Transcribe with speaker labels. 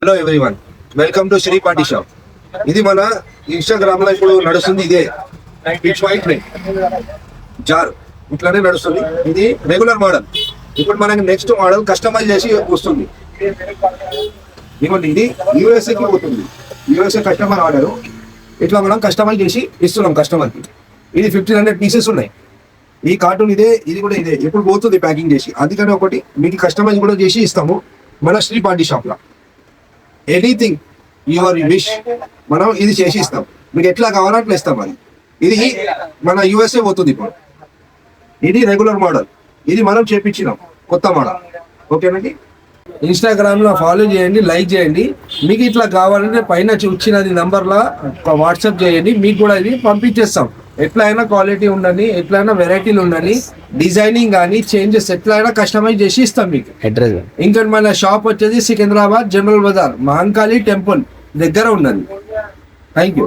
Speaker 1: Hello everyone, welcome to Sri party shop. ఇది మన Instagram లో ఇప్పుడు నడుస్తుంది. ఇదే పిచ్ వైట్ జార్ ఇట్లానే నడుస్తుంది. ఇది రెగ్యులర్ మోడల్. ఇప్పుడు మనకి నెక్స్ట్ మోడల్ కస్టమైజ్ చేసి వస్తుంది. ఇవ్వండి, ఇది యూఎస్ఏకి పోతుంది. USA customer order. ఇట్లా మనం కస్టమైజ్ చేసి ఇస్తున్నాం కస్టమర్కి. ఇది 1500 పీసెస్ ఉన్నాయి. ఈ కార్టూన్ ఇదే, ఇది కూడా ఇదే. ఇప్పుడు పోతుంది ప్యాకింగ్ చేసి. అందుకని ఒకటి మీకు కస్టమైజ్ కూడా చేసి ఇస్తాము మన శ్రీ పార్టీ షాప్ లో. ఎనీథింగ్ యువర్ విష్ మనం ఇది చేసి ఇస్తాం. మీకు ఎట్లా కావాలో అట్లా ఇస్తాం. అది ఇది మన యూఎస్ఏ పోతుంది ఇప్పుడు. ఇది రెగ్యులర్ మోడల్. ఇది మనం చేపించినాం కొత్త మోడల్. ఓకేనండి. ఇన్స్టాగ్రామ్ లో ఫాలో చేయండి, లైక్ చేయండి. మీకు ఇట్లా కావాలంటే పైన వచ్చినది నంబర్లో వాట్సాప్ చేయండి. మీకు కూడా ఇది పంపించేస్తాం. ఎట్లయినా క్వాలిటీ ఉండాలి, ఎట్లయినా వెరైటీలు ఉండాలి, డిజైనింగ్ కానీ చేంజెస్ ఎట్లయినా కస్టమైజ్ చేసి ఇస్తాం మీకు.
Speaker 2: అడ్రస్
Speaker 1: ఇంకా మన షాప్ వచ్చేది సికింద్రాబాద్ జనరల్ బజార్ మహంకాళి టెంపుల్ దగ్గర ఉన్నది. Thank you.